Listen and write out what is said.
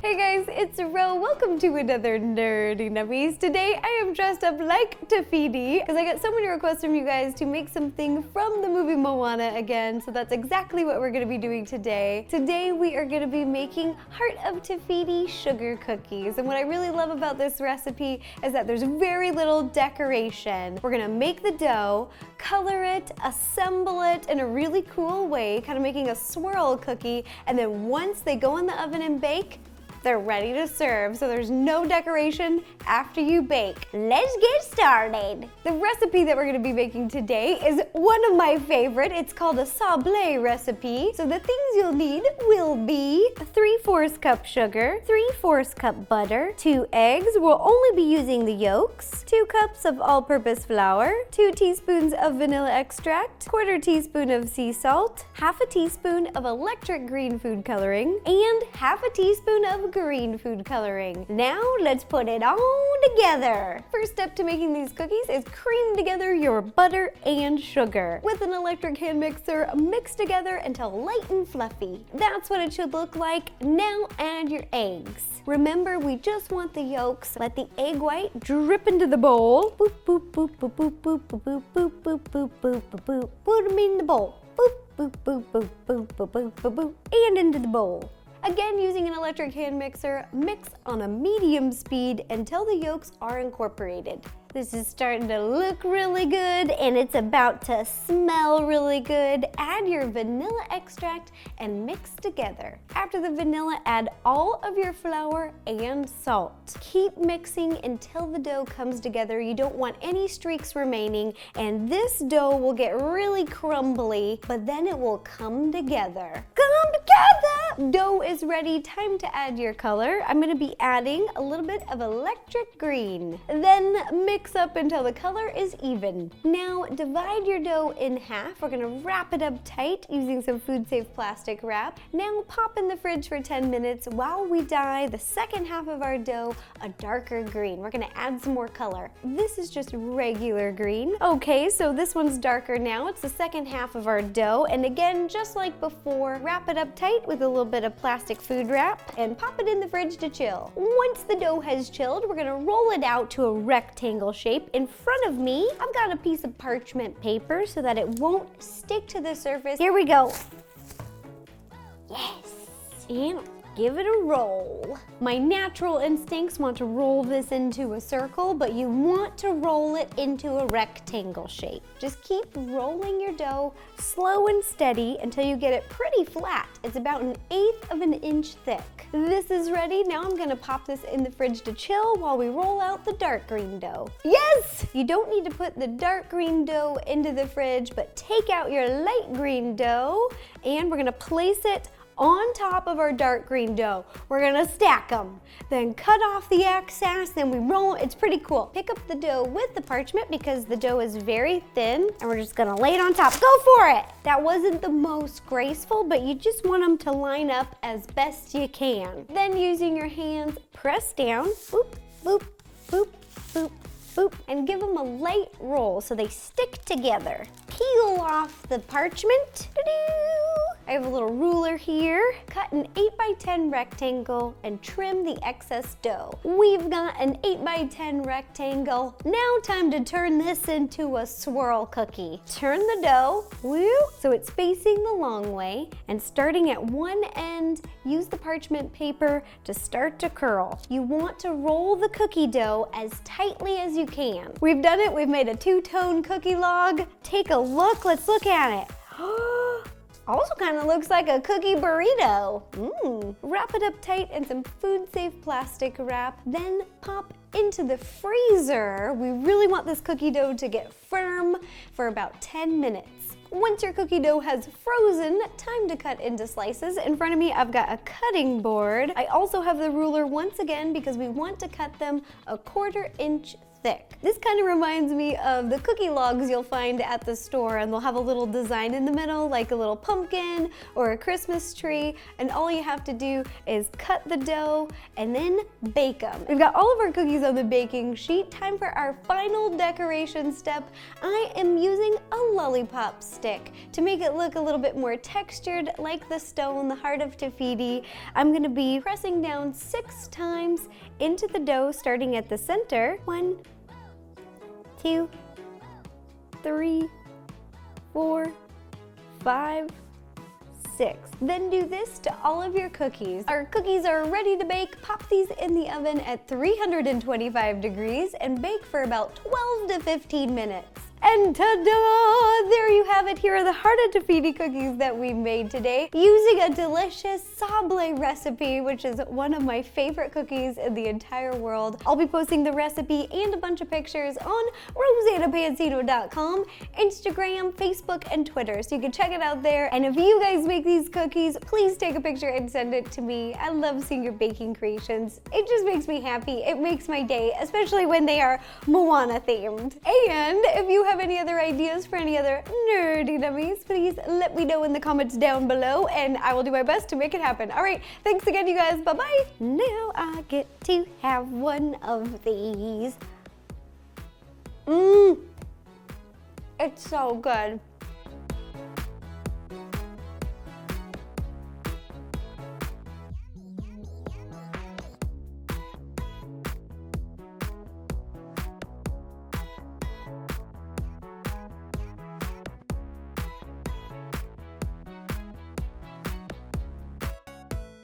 Hey guys, it's Ro. Welcome to another Nerdy Nummies. Today I am dressed up like Fiti because I got so many requests from you guys to make something from the movie Moana again, so that's exactly what we're going to be doing today. Today we are going to be making Heart of Fiti sugar cookies, and what I really love about this recipe is that there's very little decoration. We're going to make the dough, color it, assemble it in a really cool way, kind of making a swirl cookie, and then once they go in the oven and bake, they're ready to serve, so there's no decoration after you bake. Let's get started. The recipe that we're gonna be making today is one of my favorite. It's called a sablé recipe. So the things you'll need will be 3/4 cup sugar, 3/4 cup butter, 2 eggs. We'll only be using the yolks, 2 cups of all-purpose flour, 2 teaspoons of vanilla extract, 1/4 teaspoon of sea salt, 1/2 teaspoon of electric green food coloring, and 1/2 teaspoon of green food coloring. Now let's put it all together. First step to making these cookies is cream together your butter and sugar. With an electric hand mixer, mix together until light and fluffy. That's what it should look like. Now add your eggs. Remember, we just want the yolks. Let the egg white drip into the bowl. Boop, boop, boop, boop, boop, boop, boop, boop, boop, boop, boop, boop, boop. Put them in the bowl. Boop, boop, boop, boop, boop, boop, boop, boop, boop, and into the bowl. Again, using an electric hand mixer, mix on a medium speed until the yolks are incorporated. This is starting to look really good and it's about to smell really good. Add your vanilla extract and mix together. After the vanilla, add all of your flour and salt. Keep mixing until the dough comes together. You don't want any streaks remaining, and this dough will get really crumbly, but then it will come together. Come together! Dough is ready. Time to add your color. I'm gonna be adding a little bit of electric green. Then mix up until the color is even. Now divide your dough in half. We're gonna wrap it up tight using some food-safe plastic wrap. Now pop in the fridge for 10 minutes while we dye the second half of our dough a darker green. We're gonna add some more color. This is just regular green. Okay, so this one's darker now. It's the second half of our dough, and again, just like before, wrap it up tight with a little bit of plastic food wrap and pop it in the fridge to chill. Once the dough has chilled, we're gonna roll it out to a rectangle shape. In front of me, I've got a piece of parchment paper so that it won't stick to the surface. Here we go. Yes. And give it a roll. My natural instincts want to roll this into a circle, but you want to roll it into a rectangle shape. Just keep rolling your dough slow and steady until you get it pretty flat. It's about 1/8 of an inch thick. This is ready. Now I'm gonna pop this in the fridge to chill while we roll out the dark green dough. Yes! You don't need to put the dark green dough into the fridge, but take out your light green dough and we're gonna place it on top of our dark green dough. We're gonna stack them. Then cut off the excess, then we roll. It's pretty cool. Pick up the dough with the parchment because the dough is very thin, and we're just gonna lay it on top. Go for it! That wasn't the most graceful, but you just want them to line up as best you can. Then using your hands, press down, boop, boop, boop, boop, boop, and give them a light roll so they stick together. Peel off the parchment. I have a little ruler here. Cut an 8x10 rectangle and trim the excess dough. We've got an 8x10 rectangle. Now time to turn this into a swirl cookie. Turn the dough, so it's facing the long way, and starting at one end, use the parchment paper to start to curl. You want to roll the cookie dough as tightly as you can. We've done it. We've made a 2-tone cookie log. Take a look. Let's look at it. Also kind of looks like a cookie burrito. Wrap it up tight in some food-safe plastic wrap, then pop into the freezer. We really want this cookie dough to get firm for about 10 minutes. Once your cookie dough has frozen, time to cut into slices. In front of me, I've got a cutting board. I also have the ruler once again because we want to cut them a 1/4 inch thick. This kind of reminds me of the cookie logs you'll find at the store, and they'll have a little design in the middle, like a little pumpkin or a Christmas tree, and all you have to do is cut the dough and then bake them. We've got all of our cookies on the baking sheet. Time for our final decoration step. I am using a lollipop stick to make it look a little bit more textured, like the stone, the heart of Te Fiti. I'm gonna be pressing down 6 times into the dough, starting at the center. 1, 2, 3, 4, 5, 6. Then do this to all of your cookies. Our cookies are ready to bake. Pop these in the oven at 325 degrees and bake for about 12 to 15 minutes. And ta-da! There you have it. Here are the Heart of Te Fiti cookies that we made today using a delicious sablé recipe, which is one of my favorite cookies in the entire world. I'll be posting the recipe and a bunch of pictures on RosannaPansino.com, Instagram, Facebook, and Twitter, so you can check it out there. And if you guys make these cookies, please take a picture and send it to me. I love seeing your baking creations. It just makes me happy. It makes my day, especially when they are Moana themed. And if you have any other ideas for any other nerdy nummies, please let me know in the comments down below, and I will do my best to make it happen. All right, thanks again, you guys. Bye-bye. Now I get to have one of these. It's so good.